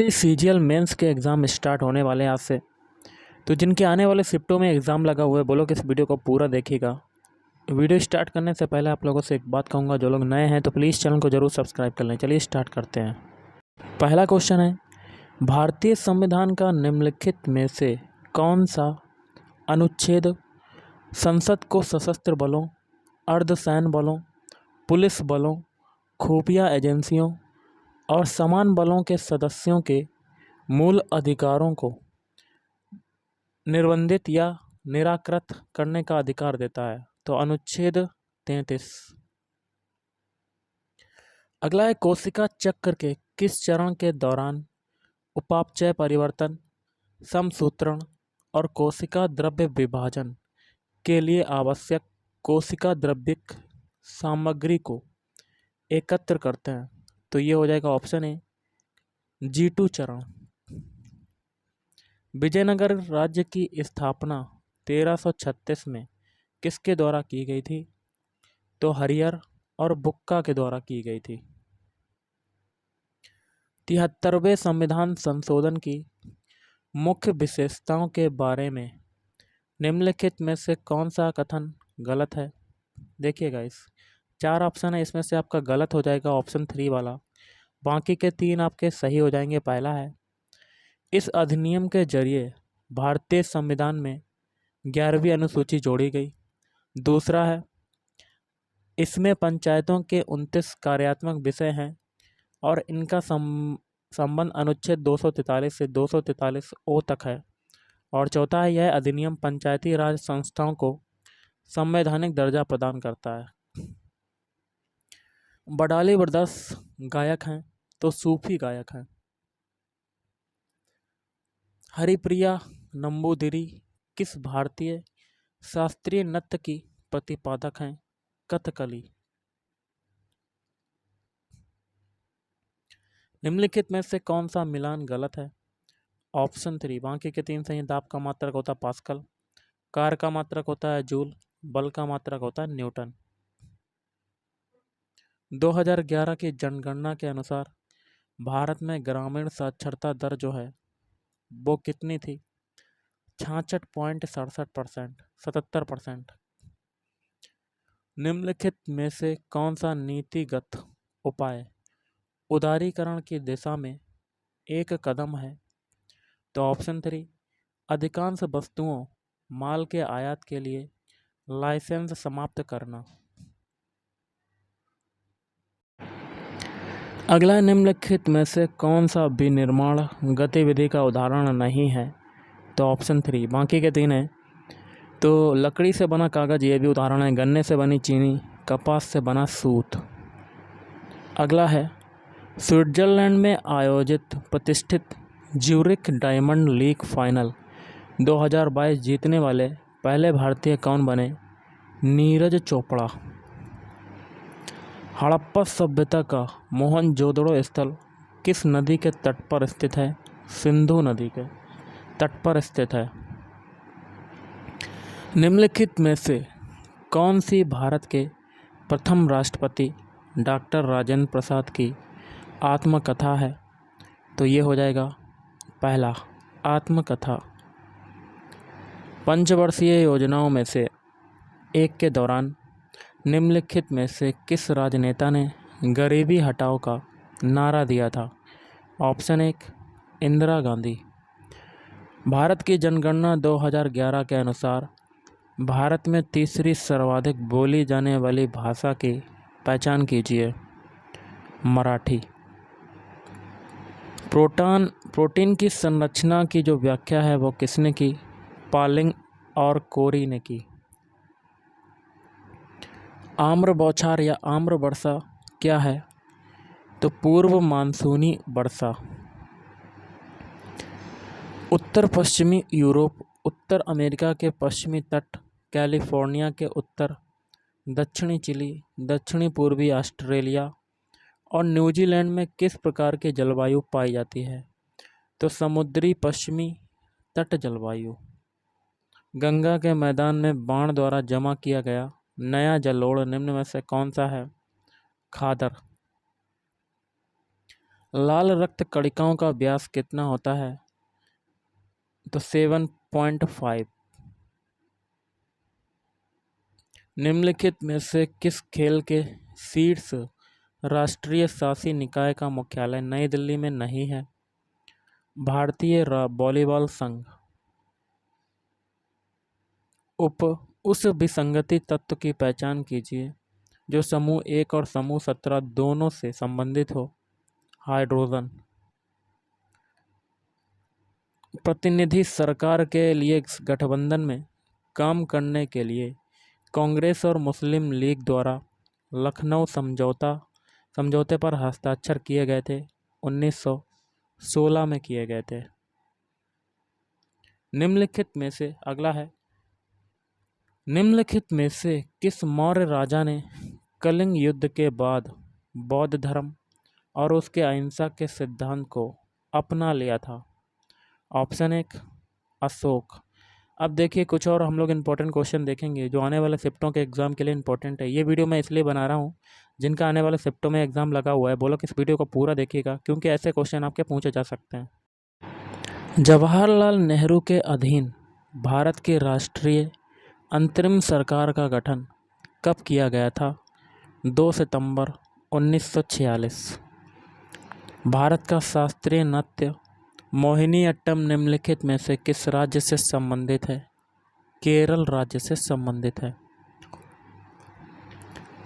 दोस्तों CGL mains के exam start होने वाले हैं आज से। तो जिनके आने वाले शिफ्टों में एग्ज़ाम लगा हुआ है वो लोग इस वीडियो को पूरा देखिएगा। वीडियो स्टार्ट करने से पहले आप लोगों से एक बात कहूँगा, जो लोग नए हैं तो प्लीज़ चैनल को ज़रूर सब्सक्राइब कर लें। चलिए स्टार्ट करते हैं। पहला क्वेश्चन है, भारतीय संविधान का निम्नलिखित में से कौन सा अनुच्छेद संसद को सशस्त्र बलों, अर्धसैन्य बलों, पुलिस बलों, खुफिया एजेंसियों और समान बलों के सदस्यों के मूल अधिकारों को निर्बंधित या निराकृत करने का अधिकार देता है? तो अनुच्छेद 33। अगला है, कोशिका चक्र के किस चरण के दौरान उपापचय परिवर्तन, समसूत्रण और कोशिका द्रव्य विभाजन के लिए आवश्यक कोशिका द्रव्यिक सामग्री को एकत्र करते हैं? तो ये हो जाएगा ऑप्शन ए G2 चरण। विजयनगर राज्य की स्थापना 1336 में किसके द्वारा की गई थी? तो हरिहर और बुक्का के द्वारा की गई थी। 73वें संविधान संशोधन की मुख्य विशेषताओं के बारे में निम्नलिखित में से कौन सा कथन गलत है? देखिएगा, इस 4 ऑप्शन है, इसमें से आपका गलत हो जाएगा ऑप्शन 3 वाला, बाकी के 3 आपके सही हो जाएंगे। पहला है, इस अधिनियम के जरिए भारतीय संविधान में 11वीं अनुसूची जोड़ी गई। दूसरा है, इसमें पंचायतों के 29 कार्यात्मक विषय हैं और इनका संबंध अनुच्छेद 243 से 243 ओ तक है। और चौथा है, यह अधिनियम पंचायती राज संस्थाओं को संवैधानिक दर्जा प्रदान करता है। बडाली ब्रदर्स गायक हैं तो सूफी गायक हैं। हरिप्रिया नंबूदिरी किस भारतीय शास्त्रीय नृत्य की प्रतिपादक हैं? कथकली। निम्नलिखित में से कौन सा मिलान गलत है? ऑप्शन 3, बाकी के 3 सही। दाब का मात्रक होता है पास्कल, कार का मात्रक होता है जूल, बल का मात्रक होता है न्यूटन। 2011 की जनगणना के अनुसार भारत में ग्रामीण साक्षरता दर जो है वो कितनी थी? 66.67%, 77%। निम्नलिखित में से कौन सा नीतिगत उपाय उदारीकरण की दिशा में एक कदम है? तो ऑप्शन 3, अधिकांश वस्तुओं माल के आयात के लिए लाइसेंस समाप्त करना। अगला, निम्नलिखित में से कौन सा विनिर्माण गतिविधि का उदाहरण नहीं है? तो ऑप्शन 3, बाकी के 3 हैं। तो लकड़ी से बना कागज़ ये भी उदाहरण है, गन्ने से बनी चीनी, कपास से बना सूत। अगला है, स्विट्जरलैंड में आयोजित प्रतिष्ठित ज्यूरिख डायमंड लीग फाइनल 2022 जीतने वाले पहले भारतीय कौन बने? नीरज चोपड़ा। हड़प्पा सभ्यता का मोहनजोदड़ो स्थल किस नदी के तट पर स्थित है? सिंधु नदी के तट पर स्थित है। निम्नलिखित में से कौन सी भारत के प्रथम राष्ट्रपति डॉक्टर राजेंद्र प्रसाद की आत्मकथा है? तो ये हो जाएगा पहला, आत्मकथा। पंचवर्षीय योजनाओं में से एक के दौरान निम्नलिखित में से किस राजनेता ने गरीबी हटाओ का नारा दिया था? ऑप्शन 1, इंदिरा गांधी। भारत की जनगणना 2011 के अनुसार भारत में तीसरी सर्वाधिक बोली जाने वाली भाषा की पहचान कीजिए। मराठी। प्रोटीन की संरचना की जो व्याख्या है वो किसने की? पालिंग और कोरी ने की। आम्र बौछार या आम्र वर्षा क्या है? तो पूर्व मानसूनी वर्षा। उत्तर पश्चिमी यूरोप, उत्तर अमेरिका के पश्चिमी तट, कैलिफोर्निया के उत्तर, दक्षिणी चिली, दक्षिणी पूर्वी ऑस्ट्रेलिया और न्यूजीलैंड में किस प्रकार की जलवायु पाई जाती है? तो समुद्री पश्चिमी तट जलवायु। गंगा के मैदान में बाण द्वारा जमा किया गया नया जलोढ़ निम्न में से कौन सा है? खादर। लाल रक्त कणिकाओं का व्यास कितना होता है? तो 7.5। निम्नलिखित में से किस खेल के शीर्ष राष्ट्रीय शासी निकाय का मुख्यालय नई दिल्ली में नहीं है? भारतीय वॉलीबॉल संघ। उस विसंगति तत्व की पहचान कीजिए जो समूह 1 और समूह 17 दोनों से संबंधित हो। हाइड्रोजन। प्रतिनिधि सरकार के लिए गठबंधन में काम करने के लिए कांग्रेस और मुस्लिम लीग द्वारा लखनऊ समझौते पर हस्ताक्षर किए गए थे। 1916 में किए गए थे। निम्नलिखित में से अगला है, निम्नलिखित में से किस मौर्य राजा ने कलिंग युद्ध के बाद बौद्ध धर्म और उसके अहिंसा के सिद्धांत को अपना लिया था? ऑप्शन 1 अशोक। अब देखिए कुछ और हम लोग इम्पोर्टेंट क्वेश्चन देखेंगे जो आने वाले शिफ्टों के एग्ज़ाम के लिए इम्पोर्टेंट है। ये वीडियो मैं इसलिए बना रहा हूँ जिनका आने वाले शिफ्टों में एग्ज़ाम लगा हुआ है। बोलो कि इस वीडियो को पूरा देखिएगा क्योंकि ऐसे क्वेश्चन आपके पूछे जा सकते हैं। जवाहरलाल नेहरू के अधीन भारत की राष्ट्रीय अंतरिम सरकार का गठन कब किया गया था? 2 सितंबर 1946। भारत का शास्त्रीय नृत्य मोहिनी अट्टम निम्नलिखित में से किस राज्य से संबंधित है? केरल राज्य से संबंधित है।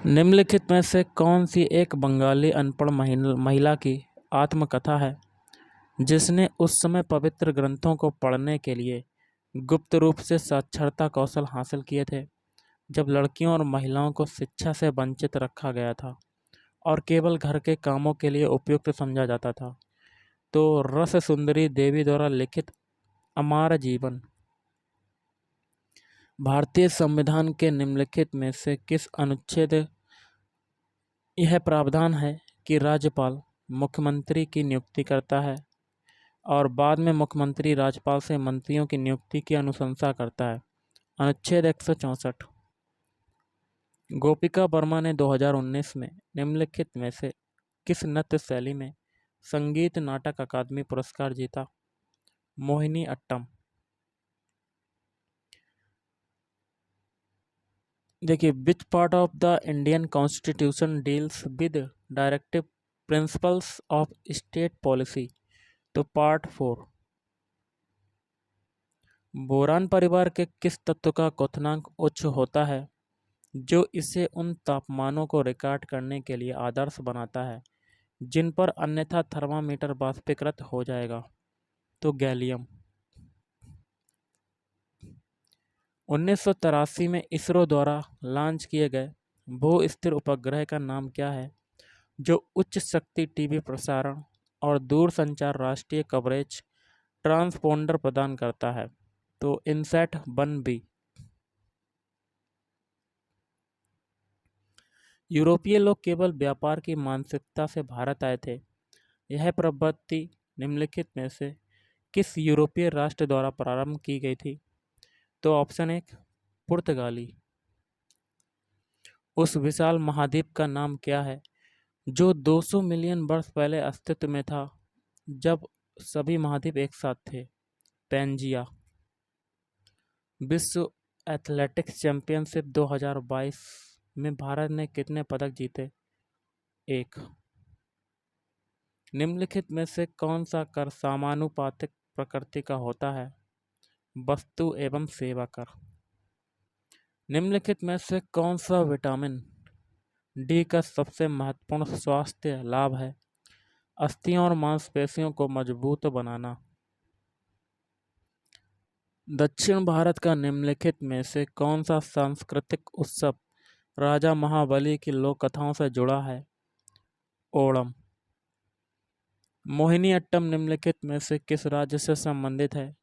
निम्नलिखित में से कौन सी एक बंगाली अनपढ़ महिला की आत्मकथा है जिसने उस समय पवित्र ग्रंथों को पढ़ने के लिए गुप्त रूप से साक्षरता कौशल हासिल किए थे, जब लड़कियों और महिलाओं को शिक्षा से वंचित रखा गया था और केवल घर के कामों के लिए उपयुक्त समझा जाता था? तो रस सुंदरी देवी द्वारा लिखित अमर जीवन। भारतीय संविधान के निम्नलिखित में से किस अनुच्छेद यह प्रावधान है कि राज्यपाल मुख्यमंत्री की नियुक्ति करता है और बाद में मुख्यमंत्री राज्यपाल से मंत्रियों की नियुक्ति की अनुशंसा करता है? अनुच्छेद 164। गोपिका वर्मा ने 2019 में निम्नलिखित में से किस नृत्य शैली में संगीत नाटक अकादमी पुरस्कार जीता? मोहिनी अट्टम। देखिए, which part of the Indian constitution deals with directive principles of state policy? तो पार्ट 4। बोरान परिवार के किस तत्व का क्वथनांक उच्च होता है जो इसे उन तापमानों को रिकॉर्ड करने के लिए आदर्श बनाता है जिन पर अन्यथा थर्मामीटर बाष्पीकृत हो जाएगा? तो गैलियम। 1983 में इसरो द्वारा लॉन्च किए गए भू स्थिर उपग्रह का नाम क्या है जो उच्च शक्ति टीवी प्रसारण और दूरसंचार राष्ट्रीय कवरेज ट्रांसपोंडर प्रदान करता है? तो इनसैट 1B। यूरोपीय लोग केवल व्यापार की मानसिकता से भारत आए थे। यह प्रवृत्ति निम्नलिखित में से किस यूरोपीय राष्ट्र द्वारा प्रारंभ की गई थी? तो ऑप्शन 1 पुर्तगाली। उस विशाल महाद्वीप का नाम क्या है जो 200 मिलियन वर्ष पहले अस्तित्व में था जब सभी महाद्वीप एक साथ थे? पैंजिया। विश्व एथलेटिक्स चैंपियनशिप 2022 में भारत ने कितने पदक जीते? 1। निम्नलिखित में से कौन सा कर समानुपातिक प्रकृति का होता है? वस्तु एवं सेवा कर। निम्नलिखित में से कौन सा विटामिन डी का सबसे महत्वपूर्ण स्वास्थ्य लाभ है? अस्थियों और मांसपेशियों को मजबूत बनाना। दक्षिण भारत का निम्नलिखित में से कौन सा सांस्कृतिक उत्सव राजा महाबली की लोक कथाओं से जुड़ा है? ओणम। मोहिनी अट्टम निम्नलिखित में से किस राज्य से संबंधित है?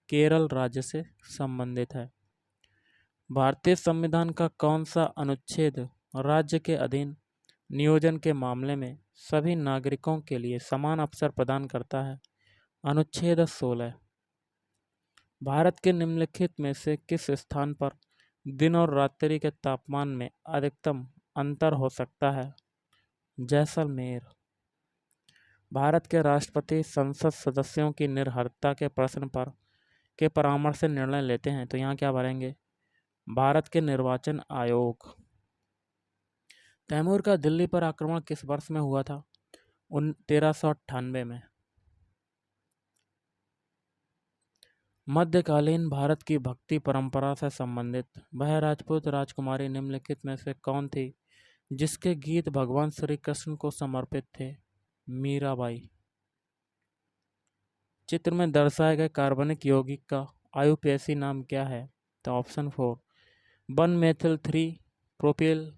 केरल राज्य से संबंधित है। भारतीय संविधान का कौन सा अनुच्छेद राज्य के अधीन नियोजन के मामले में सभी नागरिकों के लिए समान अवसर प्रदान करता है? अनुच्छेद 16। भारत के निम्नलिखित में से किस स्थान पर दिन और रात्रि के तापमान में अधिकतम अंतर हो सकता है? जैसलमेर। भारत के राष्ट्रपति संसद सदस्यों की निर्भरता के प्रश्न पर के परामर्श से निर्णय लेते हैं, तो यहाँ क्या भरेंगे? भारत के निर्वाचन आयोग। तैमूर का दिल्ली पर आक्रमण किस वर्ष में हुआ था? 1398 में। मध्यकालीन भारत की भक्ति परंपरा से संबंधित वह राजपूत राजकुमारी निम्नलिखित में से कौन थी जिसके गीत भगवान श्री कृष्ण को समर्पित थे? मीराबाई। चित्र में दर्शाए गए कार्बनिक यौगिक का आयुपेसी नाम क्या है? तो option 4 1 methyl 3 propyl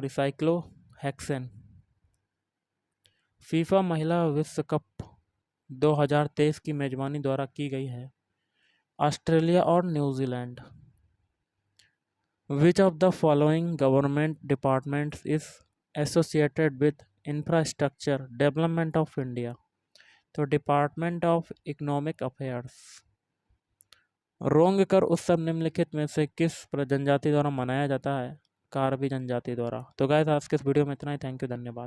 cyclohexane. FIFA महिला विश्व कप 2023 की मेजबानी द्वारा की गई है? ऑस्ट्रेलिया और New Zealand. Which of the following government departments is associated with infrastructure development of India? तो डिपार्टमेंट ऑफ इकोनॉमिक अफेयर्स। रोंग कर उत्सव निम्नलिखित में से किस जनजाति द्वारा मनाया जाता है? कार्बी जनजाति द्वारा। तो गाइस आज के इस वीडियो में इतना ही। थैंक यू, धन्यवाद।